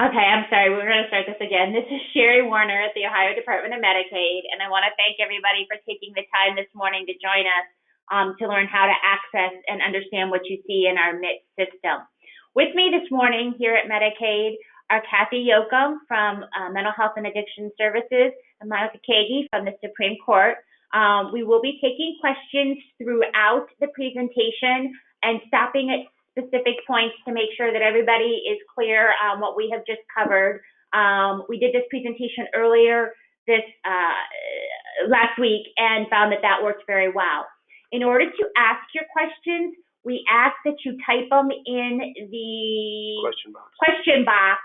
Okay, I'm sorry. We're going to start this again. This is Sherry Warner at the Ohio Department of Medicaid, and I want to thank everybody for taking the time this morning to join us to learn how to access and understand what you see in our MIT system. With me this morning here at Medicaid are Kathy Yoakum from Mental Health and Addiction Services and Monica Kagi from the Supreme Court. We will be taking questions throughout the presentation and stopping at specific points to make sure that everybody is clear on what we have just covered. We did this presentation earlier this last week and found that that worked very well. In order to ask your questions, we ask that you type them in the question box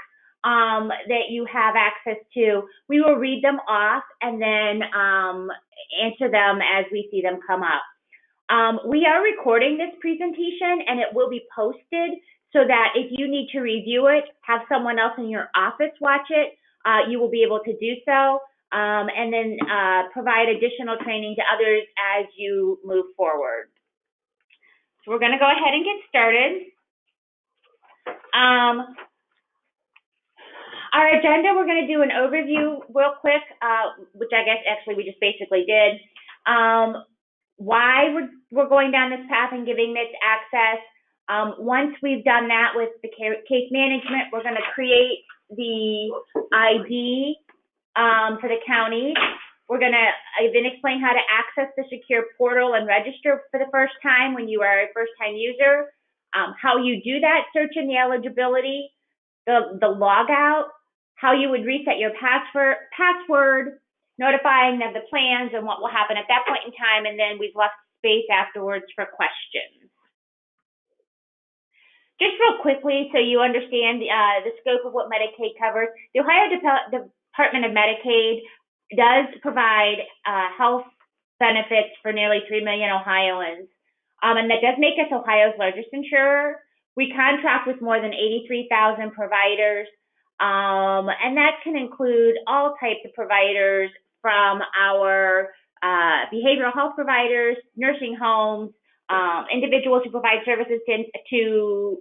that you have access to. We will read them off and then answer them as we see them come up. We are recording this presentation and it will be posted so that if you need to review it, have someone else in your office watch it, you will be able to do so, and then provide additional training to others as you move forward. So we're going to go ahead and get started. Our agenda, we're going to do an overview real quick, which I guess actually we just basically did. Why we're going down this path and giving this access. Once we've done that with the case management, we're going to create the ID for the county. We're going to then explain how to access the secure portal and register for the first time when you are a first-time user, how you do that, search in the eligibility, the logout, how you would reset your password, notifying of the plans and what will happen at that point in time, and then we've left space afterwards for questions. Just real quickly, so you understand the scope of what Medicaid covers, the Ohio Department of Medicaid does provide health benefits for nearly 3 million Ohioans, and that does make us Ohio's largest insurer. We contract with more than 83,000 providers, and that can include all types of providers, from our behavioral health providers, nursing homes, individuals who provide services to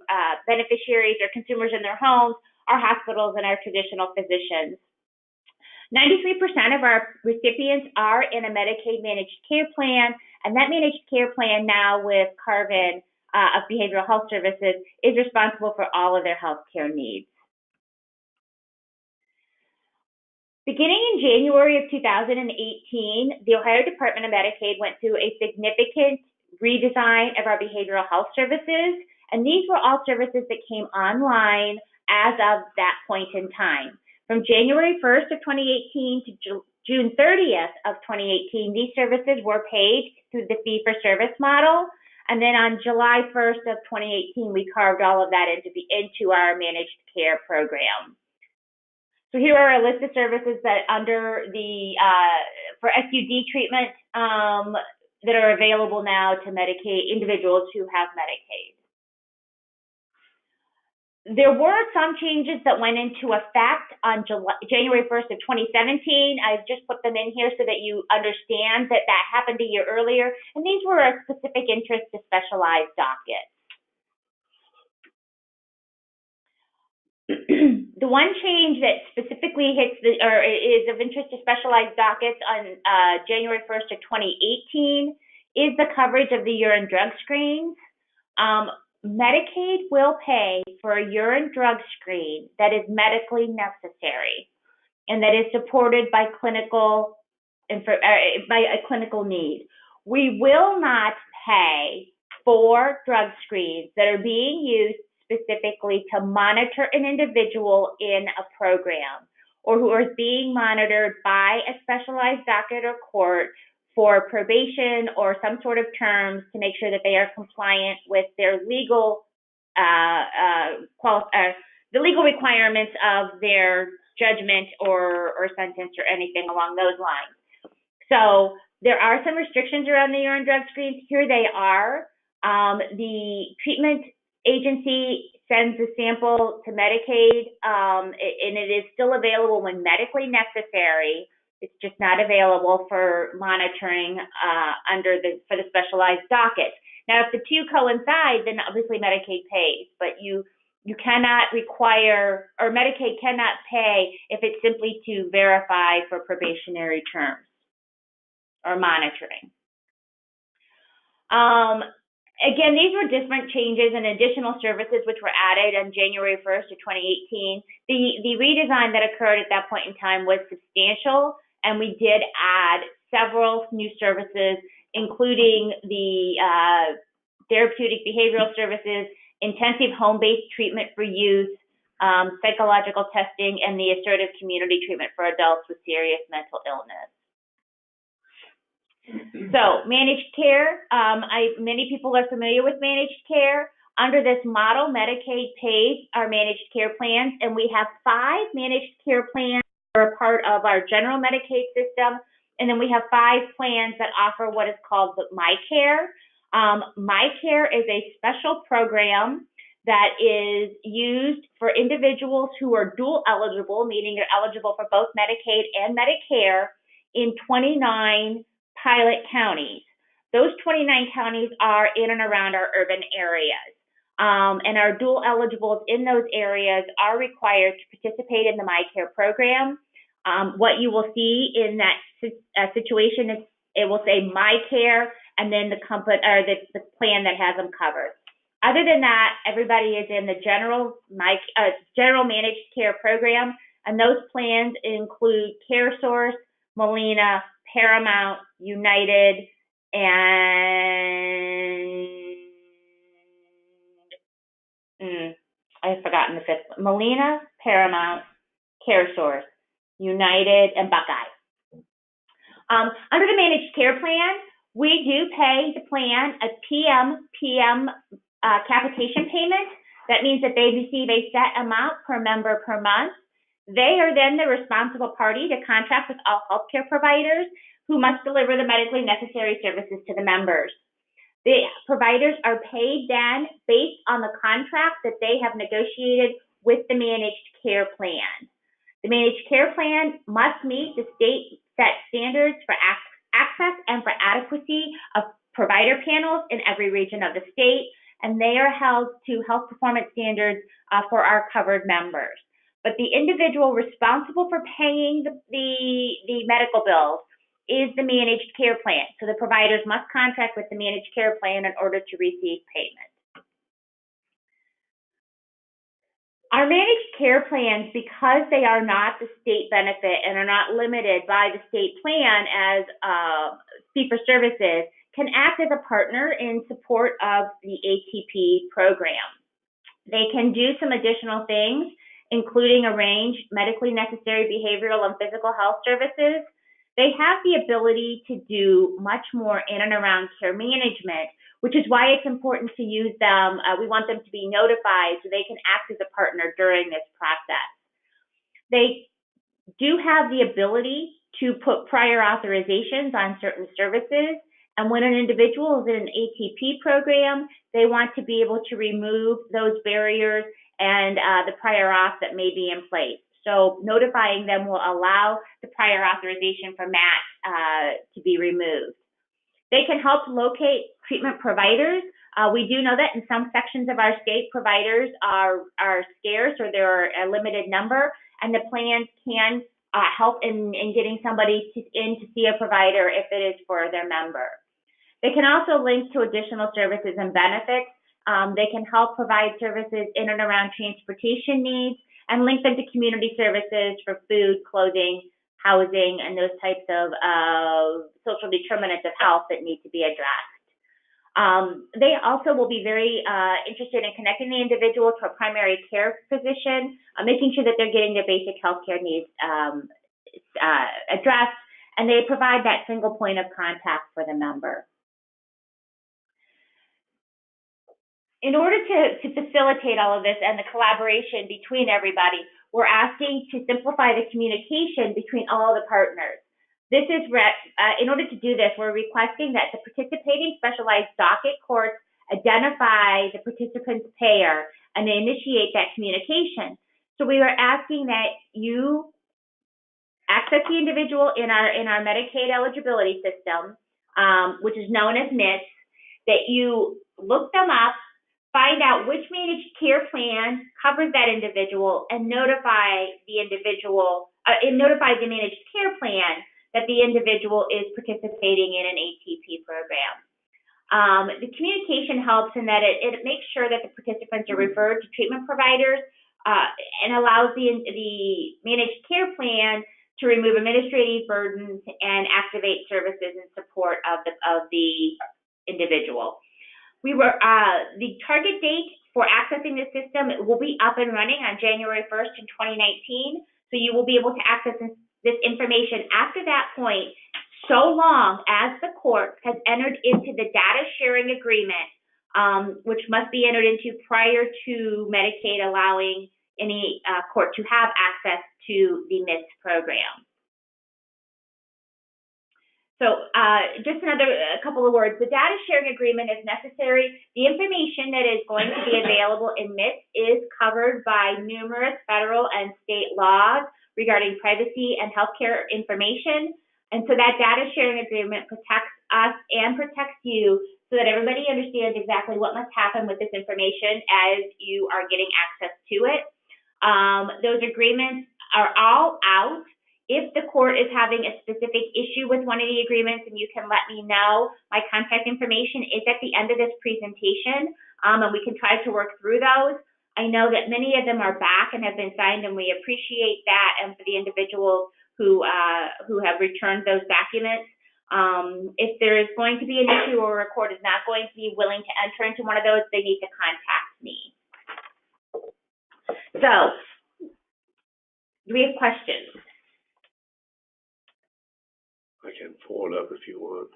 beneficiaries or consumers in their homes, our hospitals, and our traditional physicians. 93% of our recipients are in a Medicaid managed care plan, and that managed care plan now with Carvin of Behavioral Health Services is responsible for all of their health care needs. Beginning in January of 2018, the Ohio Department of Medicaid went through a significant redesign of our behavioral health services, and these were all services that came online as of that point in time. From January 1st of 2018 to June 30th of 2018, these services were paid through the fee-for-service model, and then on July 1st of 2018, we carved all of that into our managed care program. So here are a list of services that under the for SUD treatment that are available now to Medicaid individuals who have Medicaid. There were some changes that went into effect on January 1st of 2017. I've just put them in here so that you understand that that happened a year earlier, and these were of specific interest to specialized dockets. The one change that specifically hits is of interest to specialized dockets on January 1st of 2018 is the coverage of the urine drug screens. Medicaid will pay for a urine drug screen that is medically necessary and that is supported by a clinical need. We will not pay for drug screens that are being used specifically to monitor an individual in a program or who is being monitored by a specialized docket or court for probation or some sort of terms to make sure that they are compliant with their legal the legal requirements of their judgment or sentence or anything along those lines. So there are some restrictions around the urine drug screens. Here they are. The treatment agency sends a sample to Medicaid, and it is still available when medically necessary. It's just not available for monitoring for the specialized docket. Now, if the two coincide, then obviously Medicaid pays, but you you cannot require, or Medicaid cannot pay if it's simply to verify for probationary terms or monitoring. Again, these were different changes and additional services which were added on January 1st of 2018. The redesign that occurred at that point in time was substantial, and we did add several new services, including the therapeutic behavioral services, intensive home-based treatment for youth, psychological testing, and the assertive community treatment for adults with serious mental illness. So, managed care, many people are familiar with managed care. Under this model, Medicaid pays our managed care plans, and we have 5 managed care plans that are a part of our general Medicaid system, and then we have 5 plans that offer what is called the MyCare. MyCare is a special program that is used for individuals who are dual eligible, meaning they're eligible for both Medicaid and Medicare, in 29 pilot counties. Those 29 counties are in and around our urban areas. And our dual eligibles in those areas are required to participate in the MyCare program. What you will see in that situation is it will say MyCare and then the company or the plan that has them covered. Other than that, everybody is in the general managed care program, and those plans include CareSource, Molina, Paramount, United, and I've forgotten the 5th. Molina, Paramount, CareSource, United, and Buckeye. Under the managed care plan, we do pay the plan a PM capitation payment. That means that they receive a set amount per member per month. They are then the responsible party to contract with all healthcare providers who must deliver the medically necessary services to the members. The providers are paid then based on the contract that they have negotiated with the managed care plan. The managed care plan must meet the state set standards for access and for adequacy of provider panels in every region of the state, and they are held to health performance standards for our covered members. But the individual responsible for paying the medical bills is the managed care plan. So the providers must contract with the managed care plan in order to receive payment. Our managed care plans, because they are not the state benefit and are not limited by the state plan as fee-for-services, can act as a partner in support of the ATP program. They can do some additional things, including arrange medically necessary behavioral and physical health services. They have the ability to do much more in and around care management, which is why it's important to use them. We want them to be notified so they can act as a partner during this process. They do have the ability to put prior authorizations on certain services, and when an individual is in an ATP program, they want to be able to remove those barriers and the prior auth that may be in place. So notifying them will allow the prior authorization for MAT to be removed. They can help locate treatment providers. We do know that in some sections of our state, providers are scarce or there are a limited number, and the plans can help in getting somebody in to see a provider if it is for their member. They can also link to additional services and benefits. They can help provide services in and around transportation needs and link them to community services for food, clothing, housing, and those types of social determinants of health that need to be addressed. They also will be very interested in connecting the individual to a primary care physician, making sure that they're getting their basic healthcare needs addressed, and they provide that single point of contact for the member. In order to facilitate all of this and the collaboration between everybody, we're asking to simplify the communication between all the partners. This is, in order to do this, we're requesting that the participating specialized docket courts identify the participant's payer and they initiate that communication. So we are asking that you access the individual in our Medicaid eligibility system, which is known as MITS, that you look them up, find out which managed care plan covers that individual, and notify the individual, notify the managed care plan that the individual is participating in an ATP program. The communication helps in that it makes sure that the participants are referred to treatment providers and allows the managed care plan to remove administrative burdens and activate services in support of the individual. The target date for accessing the system will be up and running on January 1st in 2019, so you will be able to access this information after that point, so long as the court has entered into the data sharing agreement, which must be entered into prior to Medicaid allowing any court to have access to the MITS program. So just a couple of words. The data sharing agreement is necessary. The information that is going to be available in MITS is covered by numerous federal and state laws regarding privacy and healthcare information. And so that data sharing agreement protects us and protects you so that everybody understands exactly what must happen with this information as you are getting access to it. Those agreements are all out. If the court is having a specific issue with one of the agreements, and you can let me know, my contact information is at the end of this presentation, and we can try to work through those. I know that many of them are back and have been signed, and we appreciate that, and for the individuals who have returned those documents. If there is going to be an issue or a court is not going to be willing to enter into one of those, they need to contact me. So, do we have questions? I can pull it up if you want.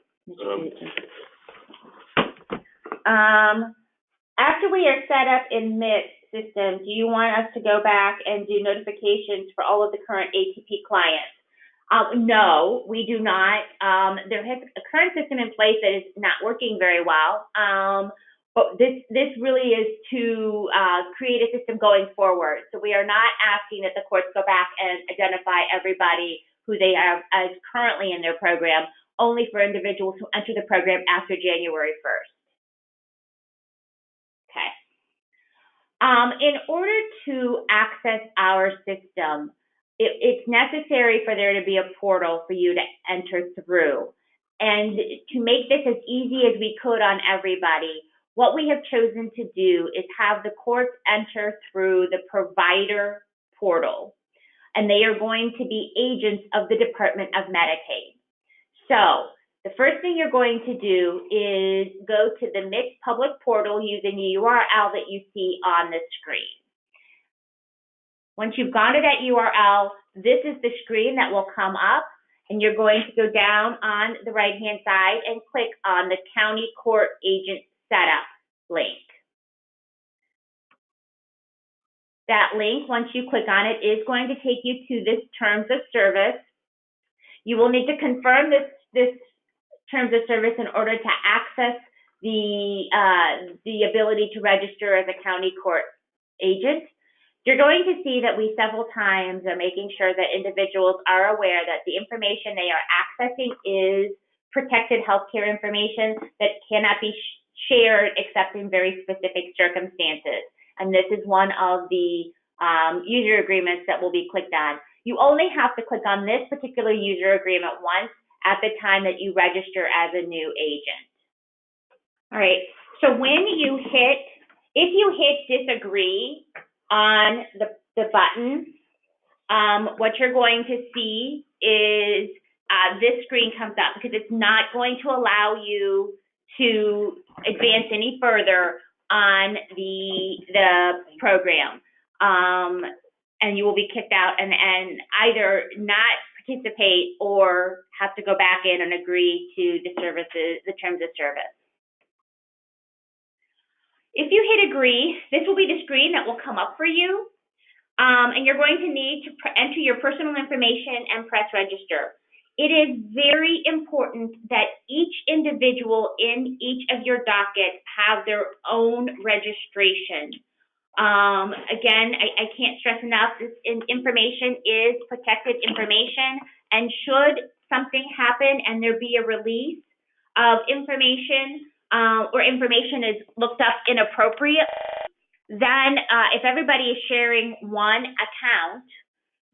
After we are set up in MITS system, do you want us to go back and do notifications for all of the current ATP clients? No, we do not. There is a current system in place that is not working very well. But this really is to create a system going forward. So we are not asking that the courts go back and identify everybody who they have as currently in their program, only for individuals who enter the program after January 1st. Okay. In order to access our system, it's necessary for there to be a portal for you to enter through. And to make this as easy as we could on everybody, what we have chosen to do is have the courts enter through the provider portal, and they are going to be agents of the Department of Medicaid. So the first thing you're going to do is go to the MITS public portal using the URL that you see on the screen. Once you've gone to that URL, this is the screen that will come up, and you're going to go down on the right-hand side and click on the County Court Agent Setup link. That link, once you click on it, is going to take you to this Terms of Service. You will need to confirm this Terms of Service in order to access the ability to register as a county court agent. You're going to see that we several times are making sure that individuals are aware that the information they are accessing is protected healthcare information that cannot be shared except in very specific circumstances. And this is one of the user agreements that will be clicked on. You only have to click on this particular user agreement once at the time that you register as a new agent. All right, so if you hit disagree on the button, what you're going to see is this screen comes up because it's not going to allow you to advance any further on the program. And you will be kicked out and either not participate or have to go back in and agree to the terms of service. If you hit agree, this will be the screen that will come up for you. And you're going to need to enter your personal information and press register. It is very important that each individual in each of your dockets have their own registration. Again, I can't stress enough, this information is protected information, and should something happen and there be a release of information, or information is looked up inappropriate, then if everybody is sharing one account,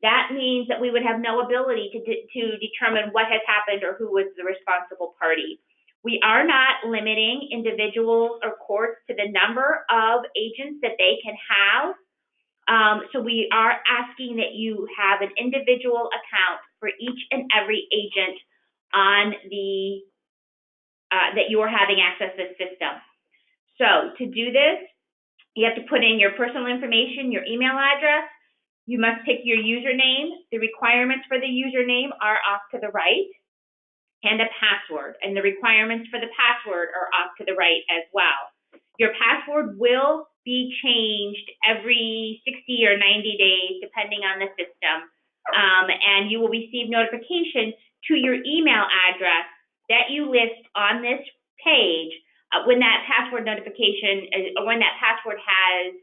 that means that we would have no ability to determine what has happened or who was the responsible party. We are not limiting individuals or courts to the number of agents that they can have. So we are asking that you have an individual account for each and every agent on the that you are having access to the system. So to do this, you have to put in your personal information, your email address. You must pick your username. The requirements for the username are off to the right, and a password. And the requirements for the password are off to the right as well. Your password will be changed every 60 or 90 days, depending on the system. And you will receive notification to your email address that you list on this page when that password notification, or when that password has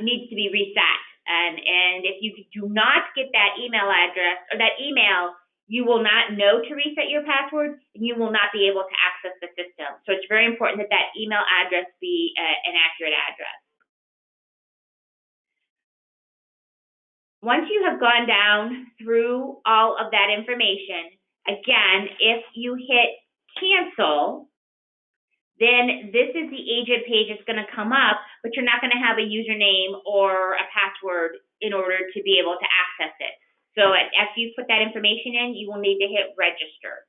needs to be reset. And if you do not get that email address or that email, you will not know to reset your password, and you will not be able to access the system. So it's very important that that email address be an accurate address. Once you have gone down through all of that information, again, if you hit cancel, then this is the agent page that's going to come up, but you're not going to have a username or a password in order to be able to access it. So after you put that information in, you will need to hit register.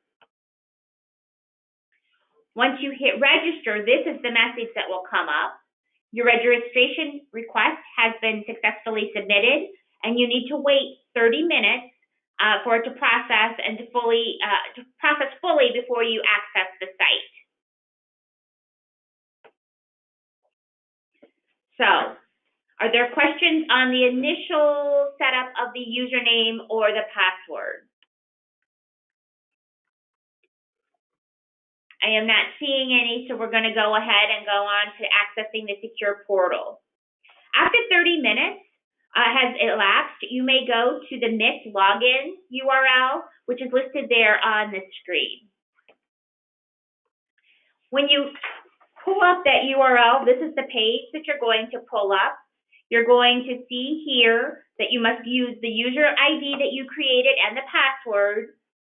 Once you hit register, this is the message that will come up. Your registration request has been successfully submitted, and you need to wait 30 minutes for it to process and to process fully before you access the site. So, are there questions on the initial setup of the username or the password? I am not seeing any, so we're going to go ahead and go on to accessing the secure portal. After 30 minutes has elapsed, you may go to the MIT login URL, which is listed there on the screen. When you pull up that URL, this is the page that you're going to pull up. You're going to see here that you must use the user ID that you created and the password,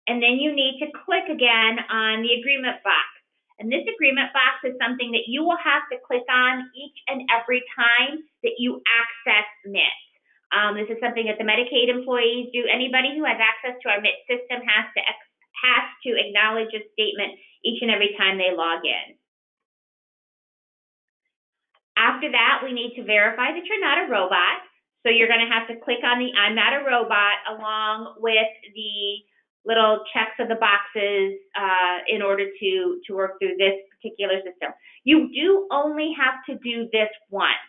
and then you need to click again on the agreement box. And this agreement box is something that you will have to click on each and every time that you access MIT. This is something that the Medicaid employees do. Anybody who has access to our MIT system has to acknowledge a statement each and every time they log in. After that, we need to verify that you're not a robot. So you're going to have to click on the I'm not a robot along with the little checks of the boxes in order to work through this particular system. You do only have to do this once.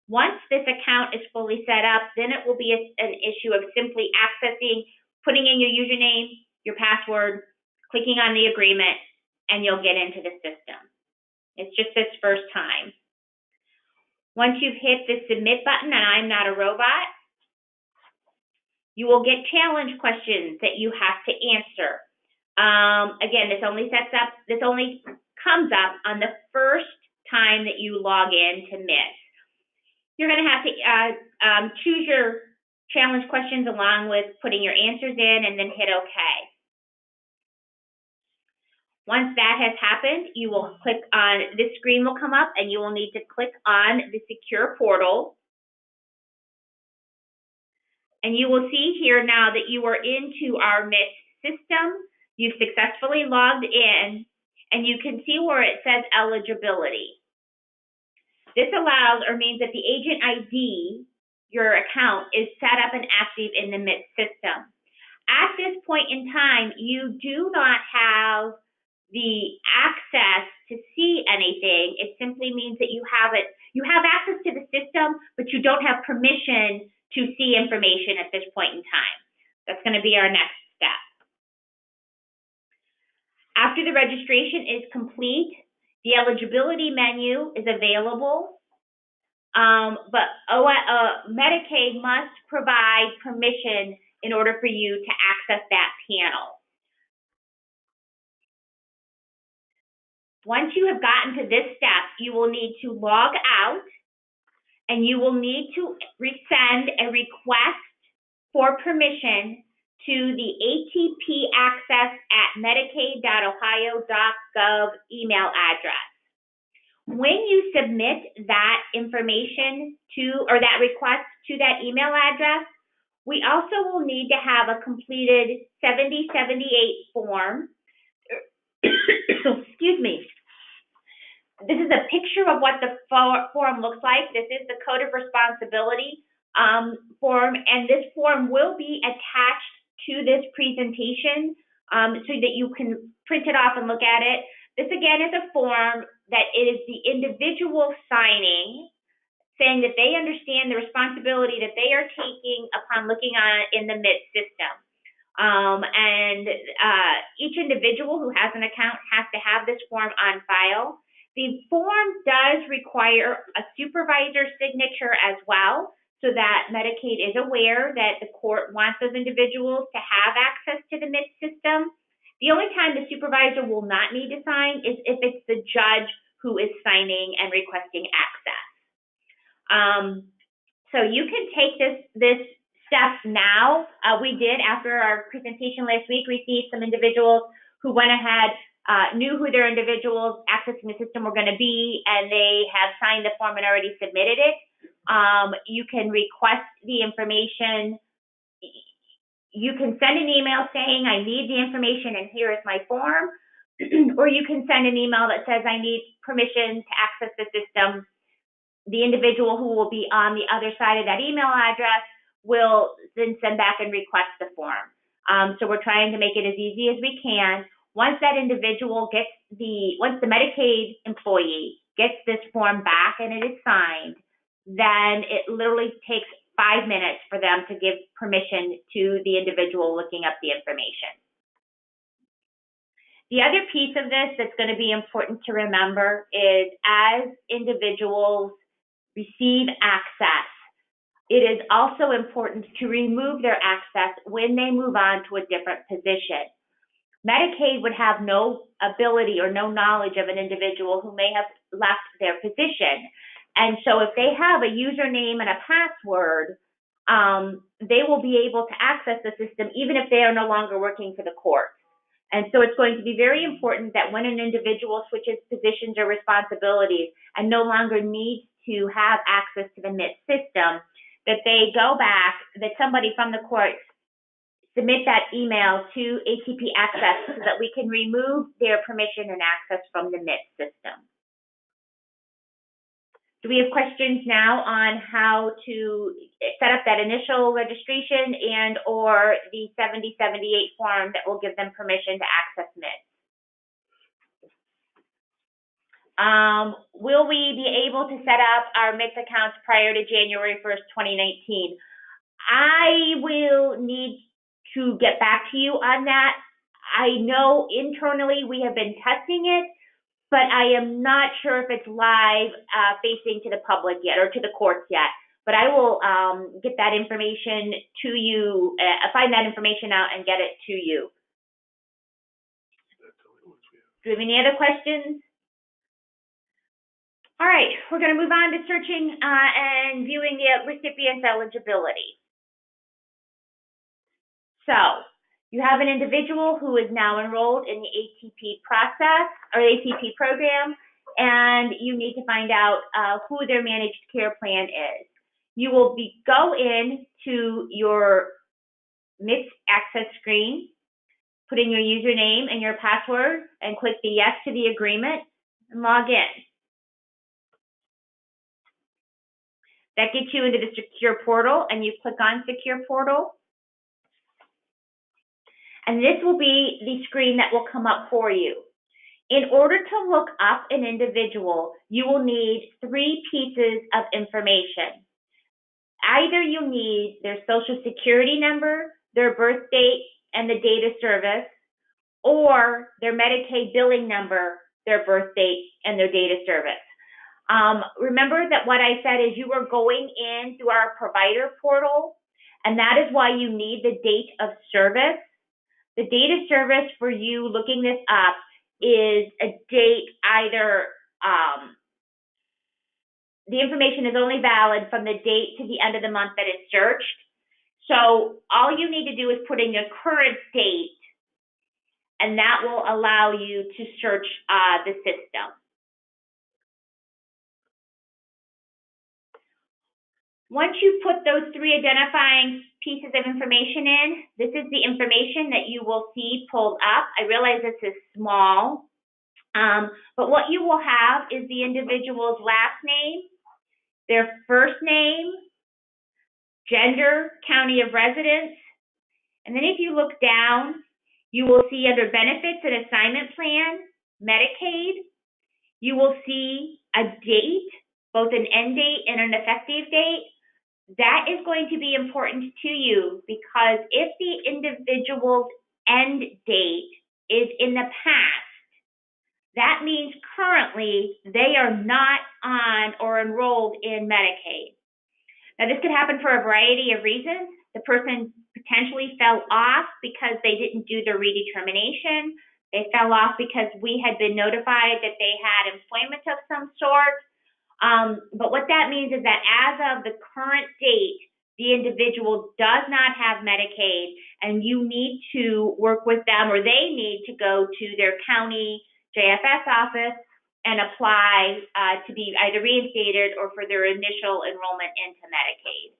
Once this account is fully set up, then it will be an issue of simply accessing, putting in your username, your password, clicking on the agreement, and you'll get into the system. It's just this first time. Once you've hit the submit button and I'm not a robot, you will get challenge questions that you have to answer. Again, this only comes up on the first time that you log in to MIT. You're going to have to choose your challenge questions along with putting your answers in and then hit OK. Once that has happened, you will click on, this screen will come up and you will need to click on the secure portal. And you will see here now that you are into our MIT system. You've successfully logged in, and you can see where it says eligibility. This allows or means that the agent ID, your account, is set up and active in the MIT system. At this point in time, you do not have the access to see anything. It simply means that you have access to the system, but you don't have permission to see information at this point in time. That's going to be our next step. After the registration is complete, the eligibility menu is available, but Medicaid must provide permission in order for you to access that panel. Once you have gotten to this step, you will need to log out, and you will need to send a request for permission to the ATP access at medicaid.ohio.gov email address. When you submit that information or that request to that email address, we also will need to have a completed 7078 form. Excuse me. This is a picture of what the form looks like. This is the Code of Responsibility form, and this form will be attached to this presentation so that you can print it off and look at it. This, again, is a form that is the individual signing, saying that they understand the responsibility that they are taking upon looking in the MIT system. Each individual who has an account has to have this form on file. The form does require a supervisor signature as well, so that Medicaid is aware that the court wants those individuals to have access to the MIT system. The only time the supervisor will not need to sign is if it's the judge who is signing and requesting access. So you can take this step now. We did, after our presentation last week, receive some individuals who went ahead, knew who their individuals accessing the system were going to be, and they have signed the form and already submitted it. You can request the information. You can send an email saying, I need the information and here is my form. Or you can send an email that says, I need permission to access the system. The individual who will be on the other side of that email address will then send back and request the form. So we're trying to make it as easy as we can. Once that individual once the Medicaid employee gets this form back and it is signed, then it literally takes 5 minutes for them to give permission to the individual looking up the information. The other piece of this that's going to be important to remember is, as individuals receive access, it is also important to remove their access when they move on to a different position. Medicaid would have no ability or no knowledge of an individual who may have left their position. And so if they have a username and a password, they will be able to access the system even if they are no longer working for the court. And so it's going to be very important that when an individual switches positions or responsibilities and no longer needs to have access to the MIT system, that they go back, that somebody from the court submit that email to ATP Access so that we can remove their permission and access from the MIT system. Do we have questions now on how to set up that initial registration and or the 7078 form that will give them permission to access MIT? Will we be able to set up our MIT accounts prior to January 1st, 2019? I will need to get back to you on that. I know internally we have been testing it, but I am not sure if it's live facing to the public yet or to the courts yet. But I will get that information to you, find that information out and get it to you. Do we have any other questions? All right, we're going to move on to searching and viewing the recipient's eligibility. So you have an individual who is now enrolled in the ATP process or ATP program, and you need to find out who their managed care plan is. You will go in to your MIT access screen, put in your username and your password, and click the yes to the agreement and log in. That gets you into the secure portal, and you click on secure portal. And this will be the screen that will come up for you. In order to look up an individual, you will need 3 pieces of information. Either you need their social security number, their birth date, and the date of service, or their Medicaid billing number, their birth date, and their date of service. Remember that what I said is you are going in through our provider portal, and that is why you need the date of service. The date of service for you looking this up is a date either, the information is only valid from the date to the end of the month that it's searched. So all you need to do is put in your current date, and that will allow you to search the system. Once you put those three identifying pieces of information in, this is the information that you will see pulled up. I realize this is small, but what you will have is the individual's last name, their first name, gender, county of residence, and then if you look down, you will see under benefits and assignment plan, Medicaid, you will see a date, both an end date and an effective date. That is going to be important to you because if the individual's end date is in the past, that means currently they are not on or enrolled in Medicaid. Now, this could happen for a variety of reasons. The person potentially fell off because they didn't do the redetermination. They fell off because we had been notified that they had employment of some sort. But what that means is that as of the current date, the individual does not have Medicaid, and you need to work with them, or they need to go to their county JFS office and apply to be either reinstated or for their initial enrollment into Medicaid.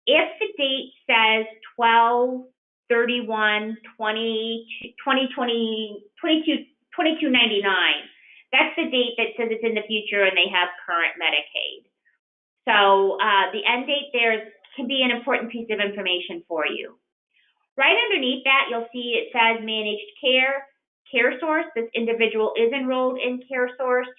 If the date says 12/31/2022/2299, that's the date that says it's in the future and they have current Medicaid. So the end date there can be an important piece of information for you. Right underneath that, you'll see it says managed care, CareSource. This individual is enrolled in CareSource.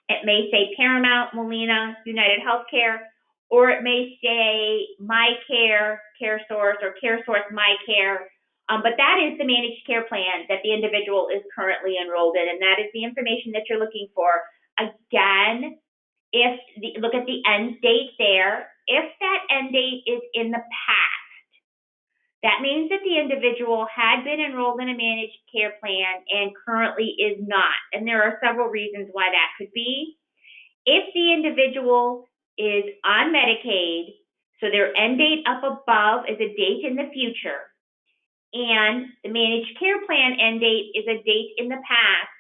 It may say Paramount, Molina, United Healthcare, or it may say MyCare, CareSource, or CareSource MyCare. But that is the managed care plan that the individual is currently enrolled in, and that is the information that you're looking for. Again, look at the end date there. If that end date is in the past, that means that the individual had been enrolled in a managed care plan and currently is not. And there are several reasons why that could be. If the individual is on Medicaid, so their end date up above is a date in the future, and the managed care plan end date is a date in the past,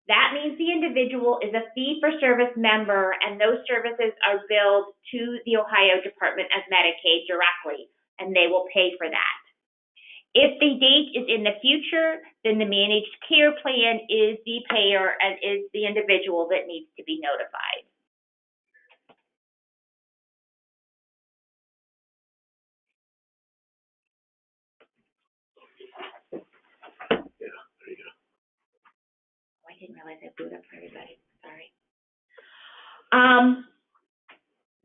that means the individual is a fee-for-service member, and those services are billed to the Ohio Department of Medicaid directly, and they will pay for that. If the date is in the future, then the managed care plan is the payer and is the individual that needs to be notified. Yeah, there you go. Oh, I didn't realize I blew it up for everybody. Sorry.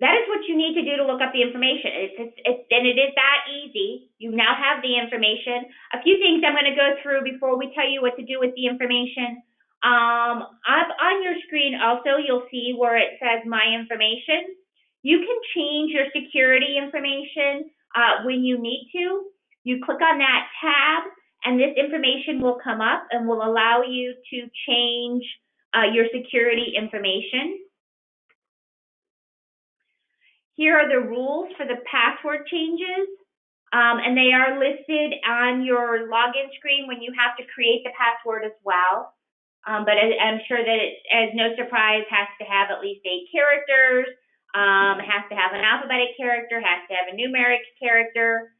That is what you need to do to look up the information. And it is that easy. You now have the information. A few things I'm going to go through before we tell you what to do with the information. Up on your screen also, you'll see where it says My Information. You can change your security information when you need to. You click on that tab, and this information will come up and will allow you to change your security information. Here are the rules for the password changes, and they are listed on your login screen when you have to create the password as well. But I'm sure that it, as no surprise, has to have at least 8 characters, has to have an alphabetic character, has to have a numeric character,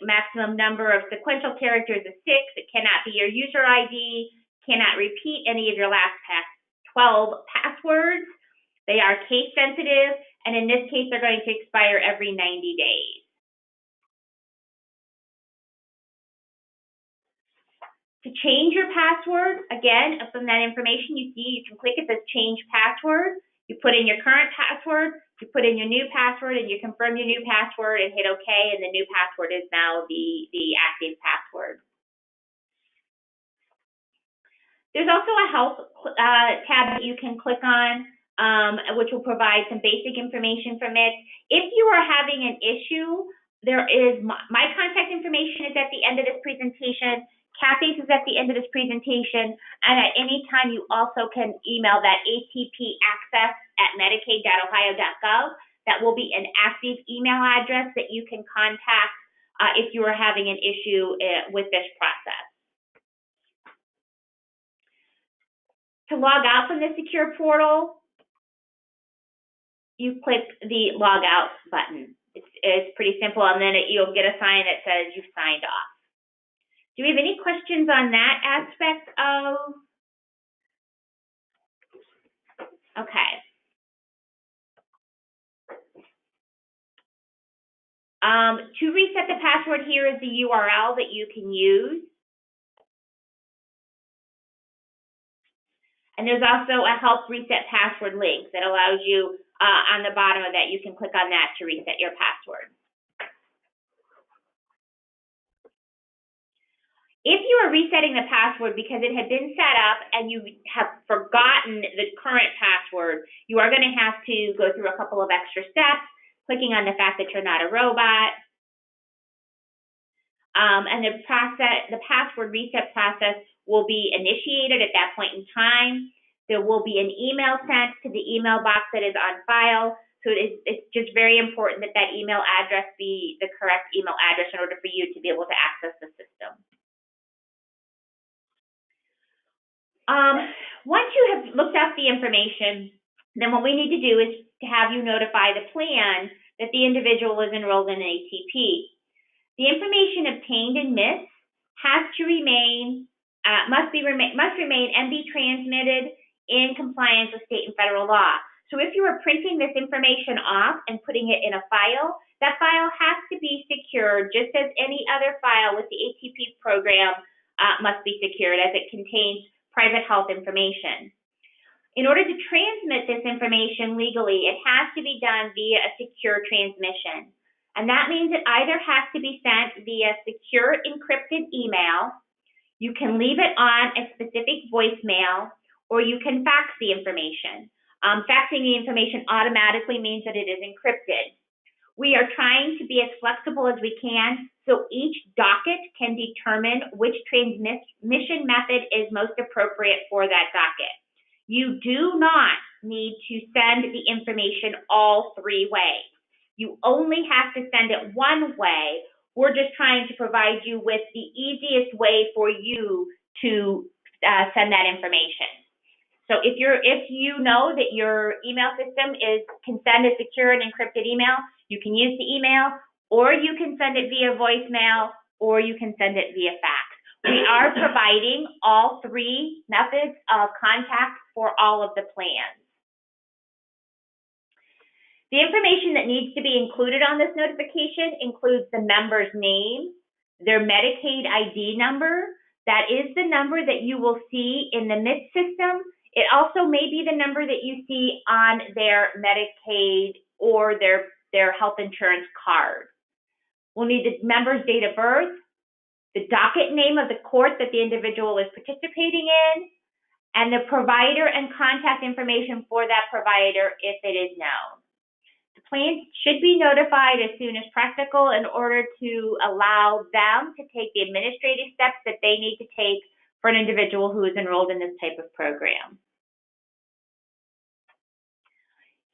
maximum number of sequential characters is 6. It cannot be your user ID, cannot repeat any of your last 12 passwords. They are case sensitive, and in this case, they're going to expire every 90 days. To change your password, again, from that information you see, you can click it says change password. You put in your current password, you put in your new password, and you confirm your new password and hit OK, and the new password is now the active password. There's also a help tab that you can click on, which will provide some basic information from it. If you are having an issue, there is my contact information is at the end of this presentation. Kathy's is at the end of this presentation, and at any time you also can email that atpaccess@medicaid.ohio.gov. That will be an active email address that you can contact if you are having an issue with this process. To log out from the secure portal, you click the log out button. It's pretty simple, and then you'll get a sign that says you've signed off. Do we have any questions on that aspect of? Okay. To reset the password, here is the URL that you can use. And there's also a help reset password link that allows you, on the bottom of that, you can click on that to reset your password. If you are resetting the password because it had been set up and you have forgotten the current password, you are going to have to go through a couple of extra steps, clicking on the fact that you're not a robot. And the password reset process will be initiated at that point in time. There will be an email sent to the email box that is on file. So it's just very important that that email address be the correct email address in order for you to be able to access the system. Once you have looked up the information, then what we need to do is to have you notify the plan that the individual is enrolled in an ATP. The information obtained in MIS must remain and be transmitted in compliance with state and federal law. So if you are printing this information off and putting it in a file, that file has to be secured just as any other file with the ATP program must be secured, as it contains private health information. In order to transmit this information legally, it has to be done via a secure transmission. And that means it either has to be sent via secure encrypted email, you can leave it on a specific voicemail, or you can fax the information. Faxing the information automatically means that it is encrypted. We are trying to be as flexible as we can so each docket can determine which transmission method is most appropriate for that docket. You do not need to send the information all three ways. You only have to send it one way. We're just trying to provide you with the easiest way for you to send that information. So if you know that your email system can send a secure and encrypted email, you can use the email, or you can send it via voicemail, or you can send it via fax. We are providing all three methods of contact for all of the plans. The information that needs to be included on this notification includes the member's name, their Medicaid ID number. That is the number that you will see in the MIS system. It also may be the number that you see on their Medicaid or their health insurance card. We'll need the member's date of birth, the docket name of the court that the individual is participating in, and the provider and contact information for that provider if it is known. The plan should be notified as soon as practical in order to allow them to take the administrative steps that they need to take for an individual who is enrolled in this type of program.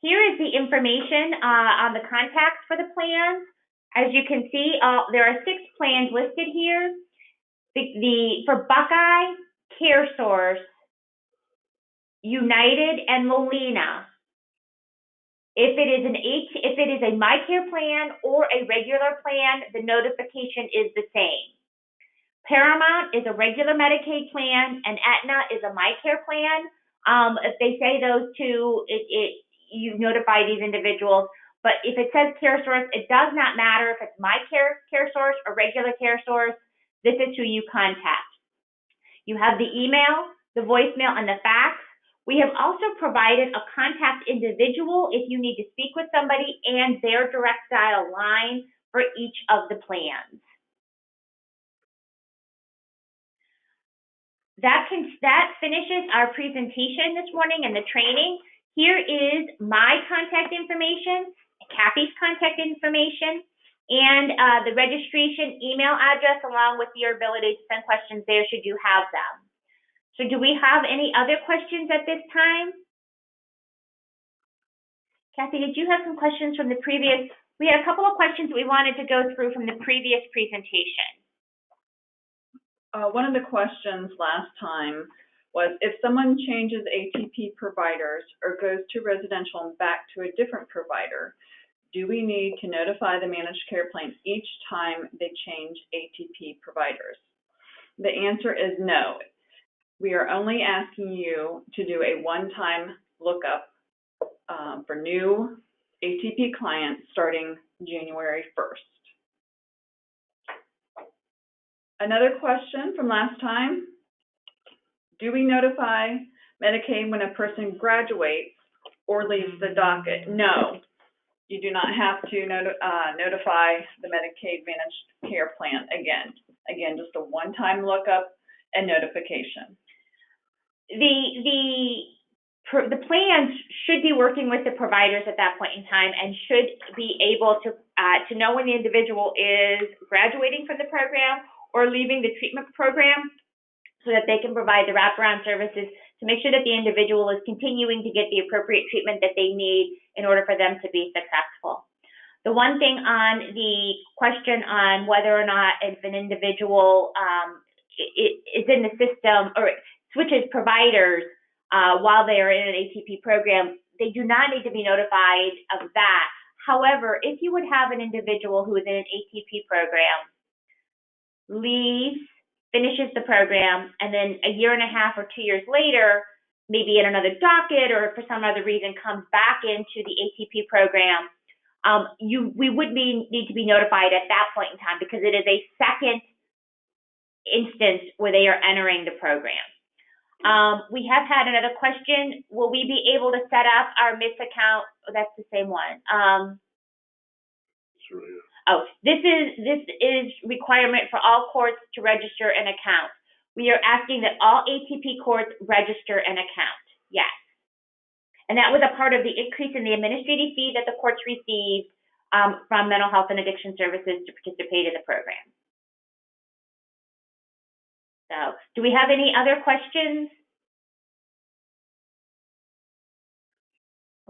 Here is the information on the contacts for the plans. As you can see, there are 6 plans listed here. For Buckeye, CareSource, United, and Molina. If it is a MyCare plan or a regular plan, the notification is the same. Paramount is a regular Medicaid plan, and Aetna is a MyCare plan. If they say those two, you notify these individuals. But if it says CareSource, it does not matter if it's MyCare CareSource or regular CareSource. This is who you contact. You have the email, the voicemail, and the fax. We have also provided a contact individual if you need to speak with somebody and their direct dial line for each of the plans. That finishes our presentation this morning and the training. Here is my contact information, Kathy's contact information. and the registration email address along with your ability to send questions there should you have them. So do we have any other questions at this time? Kathy, did you have some questions from the previous? We had a couple of questions we wanted to go through from the previous presentation. One of the questions last time was if someone changes ATP providers or goes to residential and back to a different provider, do we need to notify the managed care plan each time they change ATP providers? The answer is no. We are only asking you to do a one-time lookup for new ATP clients starting January 1st. Another question from last time, do we notify Medicaid when a person graduates or leaves the docket? No, you do not have to notify the Medicaid managed care plan again. Again, just a one-time lookup and notification. The plans should be working with the providers at that point in time and should be able to know when the individual is graduating from the program or leaving the treatment program so that they can provide the wraparound services to make sure that the individual is continuing to get the appropriate treatment that they need in order for them to be successful. The one thing on the question on whether or not if an individual is in the system or switches providers while they are in an ATP program, they do not need to be notified of that. However, if you would have an individual who is in an ATP program, leaves, finishes the program, and then a year and a half or 2 years later, maybe in another docket or for some other reason comes back into the ATP program, we would need to be notified at that point in time because it is a second instance where they are entering the program. We have had another question. Will we be able to set up our MIS account? Oh, that's the same one. Sure, yeah. Oh, this is requirement for all courts to register an account. We are asking that all ATP courts register an account. Yes. And that was a part of the increase in the administrative fee that the courts received from mental health and addiction services to participate in the program. So, do we have any other questions?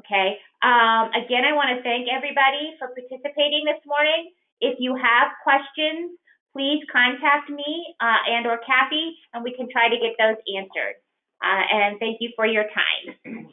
Okay. Again, I want to thank everybody for participating this morning. If you have questions, please contact me and or Kathy, and we can try to get those answered. And thank you for your time.